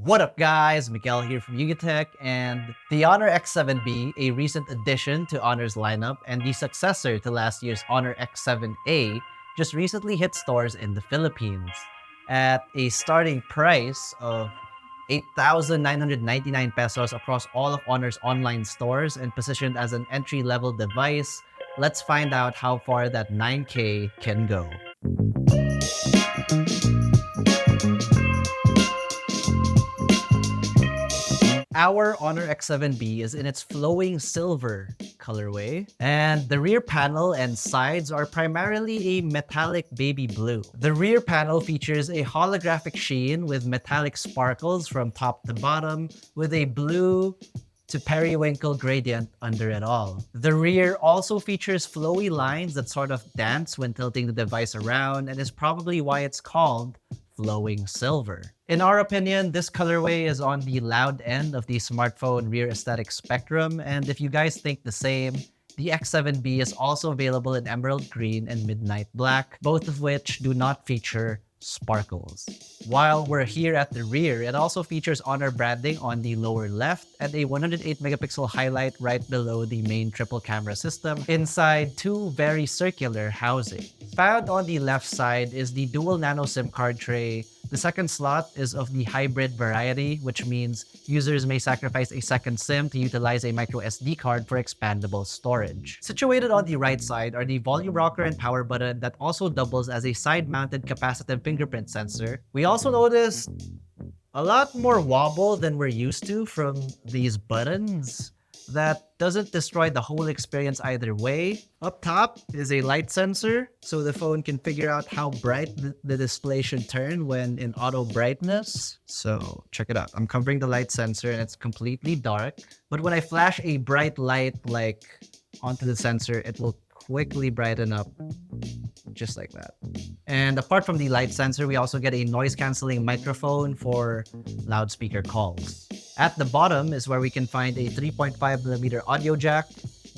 What up guys, Miguel here from Yugatech, and the HONOR X7b, a recent addition to HONOR's lineup and the successor to last year's HONOR X7a, just recently hit stores in the Philippines at a starting price of 8,999 pesos across all of HONOR's online stores and positioned as an entry-level device. Let's find out how far that 9K can go. Our HONOR X7b is in its flowing silver colorway, and the rear panel and sides are primarily a metallic baby blue. The rear panel features a holographic sheen with metallic sparkles from top to bottom, with a blue to periwinkle gradient under it all. The rear also features flowy lines that sort of dance when tilting the device around, and is probably why it's called flowing silver. In our opinion, this colorway is on the loud end of the smartphone rear aesthetic spectrum, and if you guys think the same, the X7b is also available in emerald green and midnight black, both of which do not feature sparkles. While we're here at the rear, it also features HONOR branding on the lower left and a 108 megapixel highlight right below the main triple camera system inside two very circular housings. Found on the left side is the dual nano SIM card tray. The second slot is of the hybrid variety, which means users may sacrifice a second SIM to utilize a micro SD card for expandable storage. Situated on the right side are the volume rocker and power button that also doubles as a side-mounted capacitive fingerprint sensor. We also noticed a lot more wobble than we're used to from these buttons. That doesn't destroy the whole experience either way. Up top is a light sensor, so the phone can figure out how bright the display should turn when in auto brightness. So check it out. I'm covering the light sensor and it's completely dark. But when I flash a bright light onto the sensor, it will quickly brighten up just like that. And apart from the light sensor, we also get a noise cancelling microphone for loudspeaker calls. At the bottom is where we can find a 3.5mm audio jack,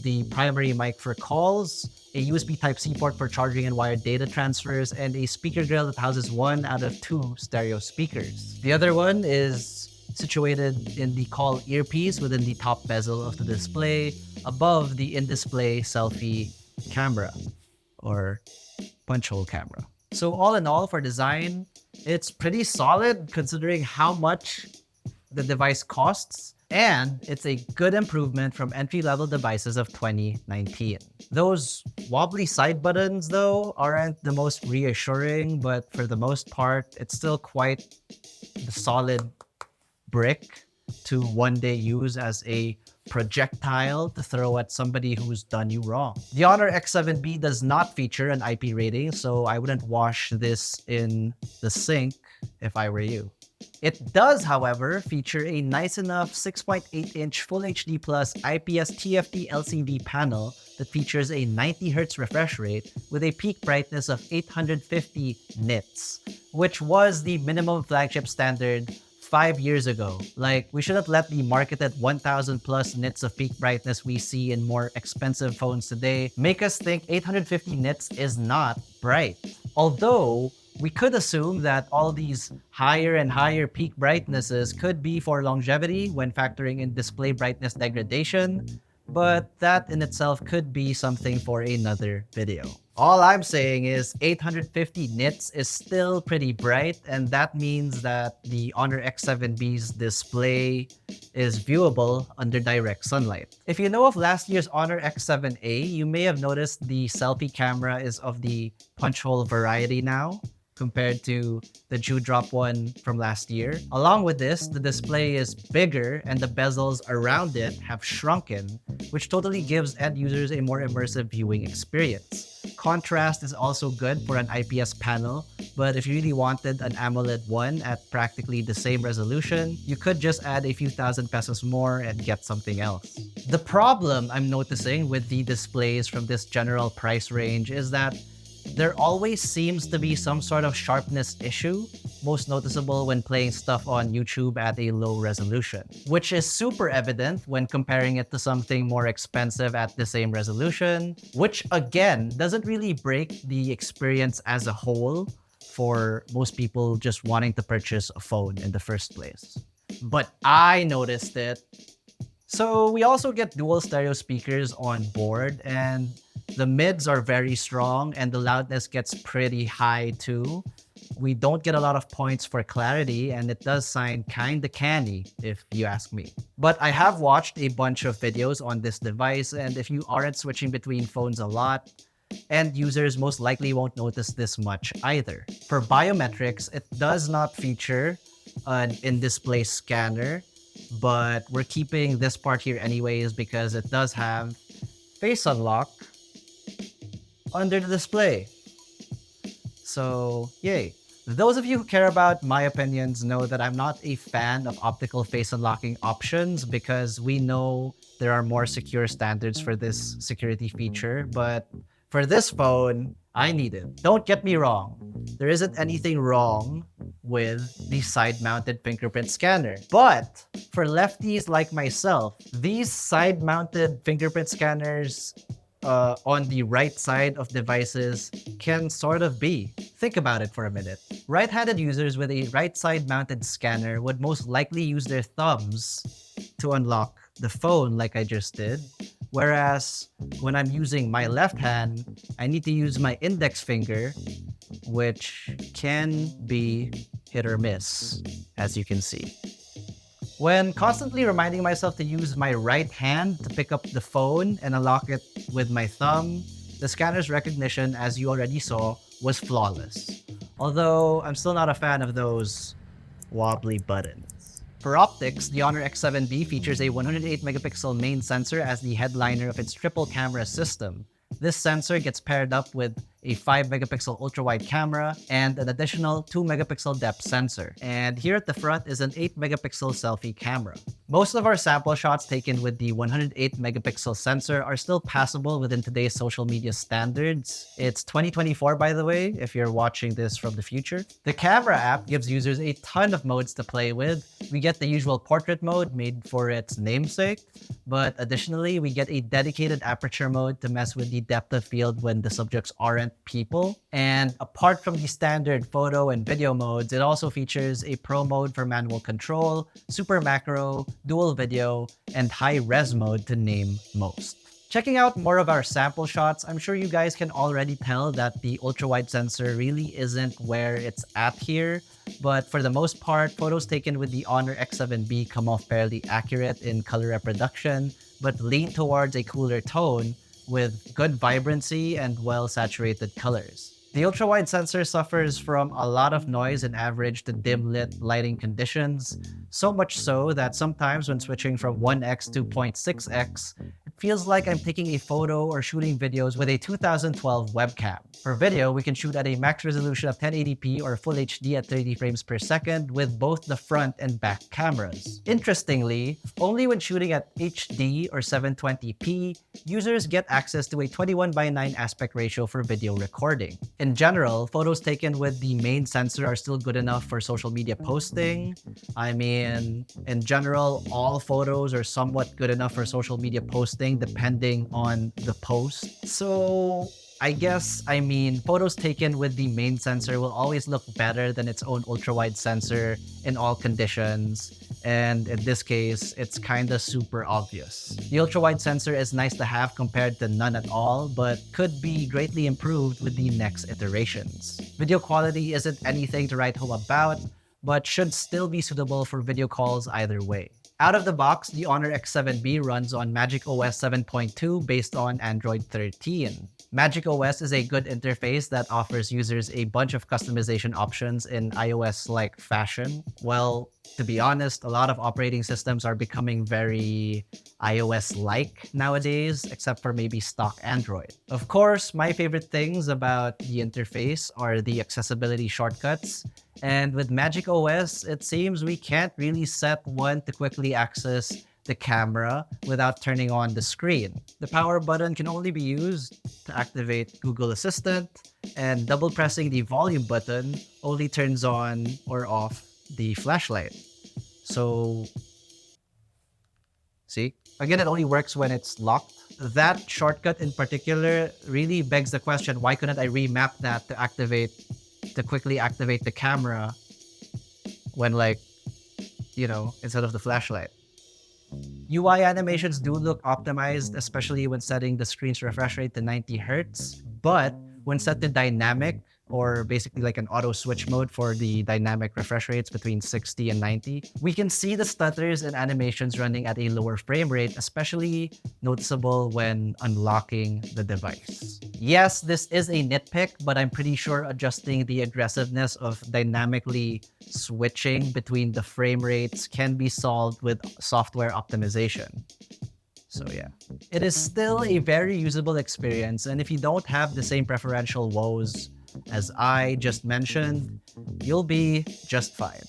the primary mic for calls, a USB Type-C port for charging and wired data transfers, and a speaker grill that houses one out of two stereo speakers. The other one is situated in the call earpiece within the top bezel of the display, above the in-display selfie camera, or punch hole camera. So all in all, for design, it's pretty solid considering how much the device costs, and it's a good improvement from entry-level devices of 2019. Those wobbly side buttons, though, aren't the most reassuring, but for the most part, it's still quite the solid brick to one day use as a projectile to throw at somebody who's done you wrong. The HONOR X7b does not feature an IP rating, so I wouldn't wash this in the sink if I were you. It does, however, feature a nice enough 6.8-inch Full HD Plus IPS TFT LCD panel that features a 90Hz refresh rate with a peak brightness of 850 nits, which was the minimum flagship standard 5 years ago. We shouldn't let the marketed 1000 plus nits of peak brightness we see in more expensive phones today make us think 850 nits is not bright. Although, we could assume that all these higher and higher peak brightnesses could be for longevity when factoring in display brightness degradation, but that in itself could be something for another video. All I'm saying is 850 nits is still pretty bright, and that means that the HONOR X7b's display is viewable under direct sunlight. If you know of last year's HONOR X7a, you may have noticed the selfie camera is of the punch hole variety now, compared to the dewdrop one from last year. Along with this, the display is bigger and the bezels around it have shrunken, which totally gives end users a more immersive viewing experience. Contrast is also good for an IPS panel, but if you really wanted an AMOLED one at practically the same resolution, you could just add a few thousand pesos more and get something else. The problem I'm noticing with the displays from this general price range is that there always seems to be some sort of sharpness issue, most noticeable when playing stuff on YouTube at a low resolution, which is super evident when comparing it to something more expensive at the same resolution, which again doesn't really break the experience as a whole for most people just wanting to purchase a phone in the first place. but I noticed it. So we also get dual stereo speakers on board, and the mids are very strong and the loudness gets pretty high too. We don't get a lot of points for clarity, and it does sound kinda canny if you ask me. But I have watched a bunch of videos on this device, and if you aren't switching between phones a lot, end users most likely won't notice this much either. For biometrics, it does not feature an in-display scanner, but we're keeping this part here anyways because it does have face unlock under the display. So, yay. Those of you who care about my opinions know that I'm not a fan of optical face unlocking options because we know there are more secure standards for this security feature, but for this phone, I need it. Don't get me wrong. There isn't anything wrong with the side-mounted fingerprint scanner. But for lefties like myself, these side-mounted fingerprint scanners on the right side of devices can sort of be. Think about it for a minute. Right-handed users with a right side mounted scanner would most likely use their thumbs to unlock the phone like I just did. Whereas when I'm using my left hand, I need to use my index finger, which can be hit or miss, as you can see. When constantly reminding myself to use my right hand to pick up the phone and unlock it with my thumb, the scanner's recognition, as you already saw, was flawless. Although I'm still not a fan of those wobbly buttons. For optics, the HONOR X7b features a 108 megapixel main sensor as the headliner of its triple camera system. This sensor gets paired up with a 5 megapixel ultra-wide camera and an additional 2 megapixel depth sensor. And here at the front is an 8 megapixel selfie camera. Most of our sample shots taken with the 108 megapixel sensor are still passable within today's social media standards. It's 2024, by the way, if you're watching this from the future. The camera app gives users a ton of modes to play with. We get the usual portrait mode made for its namesake, but additionally, we get a dedicated aperture mode to mess with the depth of field when the subjects aren't people. And apart from the standard photo and video modes, it also features a pro mode for manual control, super macro, dual video, and high res mode to name most. Checking out more of our sample shots, I'm sure you guys can already tell that the ultra-wide sensor really isn't where it's at here, but for the most part, photos taken with the HONOR X7b come off fairly accurate in color reproduction, but lean towards a cooler tone with good vibrancy and well-saturated colors. The ultra-wide sensor suffers from a lot of noise in average to dim-lit lighting conditions, so much so that sometimes when switching from 1x to 0.6x, it feels like I'm taking a photo or shooting videos with a 2012 webcam. For video, we can shoot at a max resolution of 1080p or Full HD at 30 frames per second with both the front and back cameras. Interestingly, only when shooting at HD or 720p, users get access to a 21:9 aspect ratio for video recording. In general, photos taken with the main sensor are still good enough for social media posting. I mean, in general, all photos are somewhat good enough for social media posting depending on the post. So I guess, photos taken with the main sensor will always look better than its own ultra-wide sensor in all conditions. And in this case, it's kinda super obvious. The ultra-wide sensor is nice to have compared to none at all, but could be greatly improved with the next iterations. Video quality isn't anything to write home about, but should still be suitable for video calls either way. Out of the box, the HONOR X7b runs on Magic OS 7.2 based on Android 13. Magic OS is a good interface that offers users a bunch of customization options in iOS-like fashion. Well, to be honest, a lot of operating systems are becoming very iOS-like nowadays, except for maybe stock Android. Of course, my favorite things about the interface are the accessibility shortcuts. And with Magic OS, it seems we can't really set one to quickly access the camera without turning on the screen. The power button can only be used to activate Google Assistant, and double pressing the volume button only turns on or off the flashlight. So, see? Again, it only works when it's locked. That shortcut in particular really begs the question, why couldn't I remap that to quickly activate the camera when instead of the flashlight. UI animations do look optimized, especially when setting the screen's refresh rate to 90 Hz, but when set to dynamic, or basically like an auto switch mode for the dynamic refresh rates between 60 and 90, we can see the stutters and animations running at a lower frame rate, especially noticeable when unlocking the device. Yes, this is a nitpick, but I'm pretty sure adjusting the aggressiveness of dynamically switching between the frame rates can be solved with software optimization. So yeah, it is still a very usable experience, and if you don't have the same preferential woes as I just mentioned, you'll be just fine.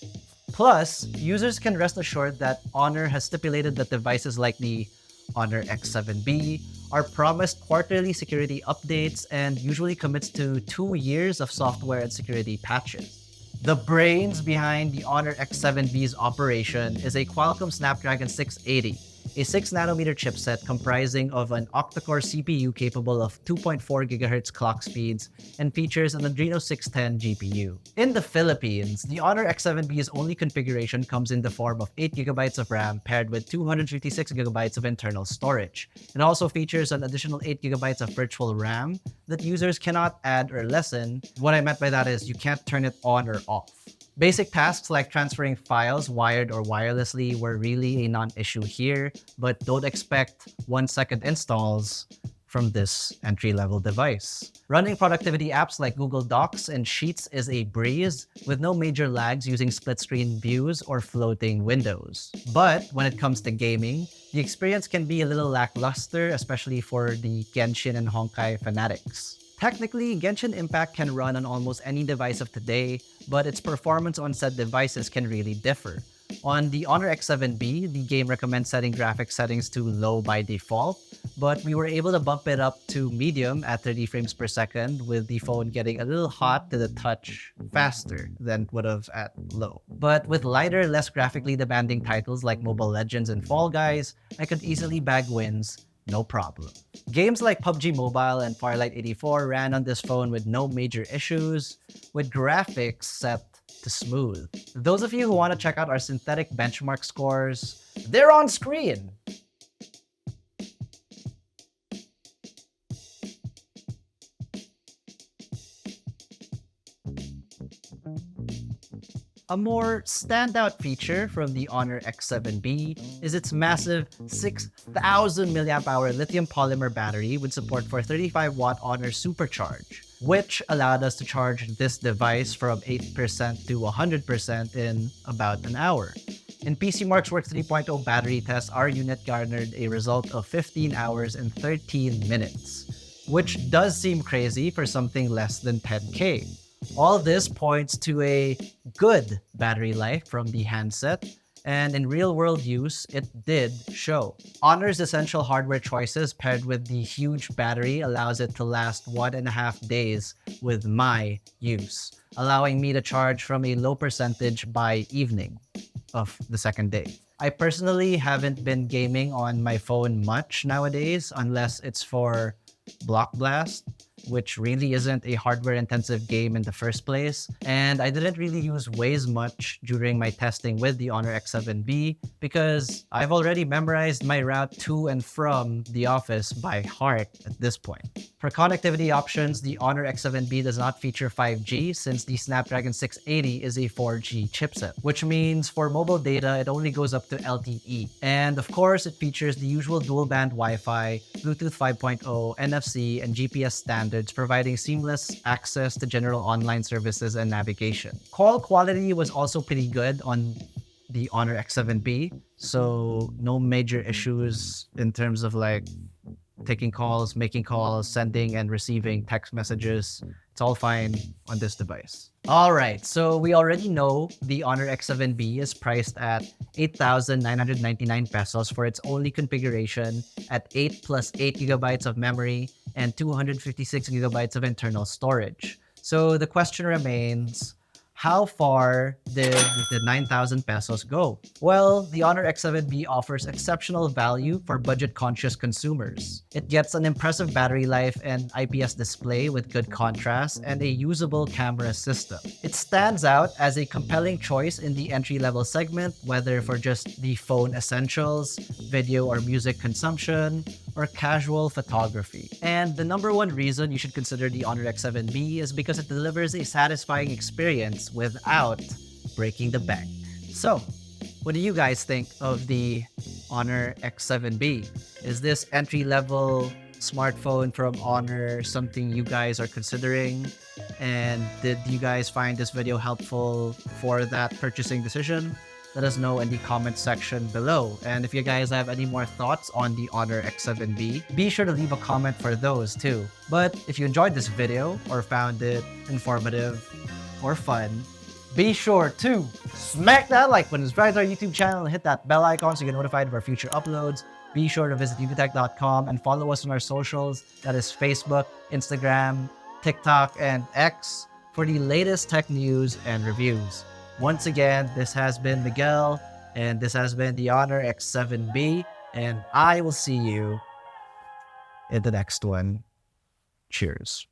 Plus, users can rest assured that Honor has stipulated that devices like the HONOR X7b are promised quarterly security updates and usually commits to 2 years of software and security patches. The brains behind the HONOR X7b's operation is a Qualcomm Snapdragon 680, a 6nm chipset comprising of an octa-core CPU capable of 2.4 GHz clock speeds and features an Adreno 610 GPU. In the Philippines, the HONOR X7b's only configuration comes in the form of 8GB of RAM paired with 256GB of internal storage. It also features an additional 8GB of virtual RAM that users cannot add or lessen. What I meant by that is you can't turn it on or off. Basic tasks like transferring files wired or wirelessly were really a non-issue here, but don't expect 1-second installs from this entry-level device. Running productivity apps like Google Docs and Sheets is a breeze, with no major lags using split-screen views or floating windows. But when it comes to gaming, the experience can be a little lackluster, especially for the Genshin and Honkai fanatics. Technically, Genshin Impact can run on almost any device of today, but its performance on said devices can really differ. On the HONOR X7b, the game recommends setting graphics settings to low by default, but we were able to bump it up to medium at 30 frames per second, with the phone getting a little hot to the touch faster than it would have at low. But with lighter, less graphically demanding titles like Mobile Legends and Fall Guys, I could easily bag wins, no problem. Games like PUBG Mobile and Firelight 84 ran on this phone with no major issues, with graphics set to smooth. Those of you who want to check out our synthetic benchmark scores, they're on screen! A more standout feature from the HONOR X7b is its massive 6,000 mAh lithium polymer battery with support for 35-watt HONOR Supercharge, which allowed us to charge this device from 8% to 100% in about an hour. In PCMark's 3.0 battery test, our unit garnered a result of 15 hours and 13 minutes, which does seem crazy for something less than 10K. All this points to a good battery life from the handset, and in real-world use, it did show. HONOR's essential hardware choices paired with the huge battery allows it to last 1.5 days with my use, allowing me to charge from a low percentage by evening of the second day. I personally haven't been gaming on my phone much nowadays unless it's for Block Blast, which really isn't a hardware-intensive game in the first place, and I didn't really use Waze much during my testing with the HONOR X7b because I've already memorized my route to and from the office by heart at this point. For connectivity options, the HONOR X7b does not feature 5G since the Snapdragon 680 is a 4G chipset, which means for mobile data, it only goes up to LTE. And of course, it features the usual dual-band Wi-Fi, Bluetooth 5.0, NFC, and GPS standards, providing seamless access to general online services and navigation. Call quality was also pretty good on the HONOR X7b, so no major issues in terms of like taking calls, making calls, sending and receiving text messages. It's all fine on this device. All right, so we already know the HONOR X7b is priced at 8,999 pesos for its only configuration at 8 plus 8 gigabytes of memory and 256 gigabytes of internal storage. So the question remains, How far did the 9,000 pesos go? Well, the Honor X7b offers exceptional value for budget-conscious consumers. It gets an impressive battery life and IPS display with good contrast and a usable camera system. It stands out as a compelling choice in the entry-level segment, whether for just the phone essentials, video or music consumption, or casual photography. And the number one reason you should consider the Honor X7b is because it delivers a satisfying experience without breaking the bank. So, what do you guys think of the Honor X7b? Is this entry-level smartphone from Honor something you guys are considering? And did you guys find this video helpful for that purchasing decision? Let us know in the comment section below. And if you guys have any more thoughts on the Honor X7b, be sure to leave a comment for those too. But if you enjoyed this video or found it informative or fun, be sure to smack that like button, subscribe to our YouTube channel, and hit that bell icon so you get notified of our future uploads. Be sure to visit uvtech.com and follow us on our socials. That is Facebook, Instagram, TikTok, and X for the latest tech news and reviews. Once again, this has been Miguel, and this has been the Honor X7b, and I will see you in the next one. Cheers.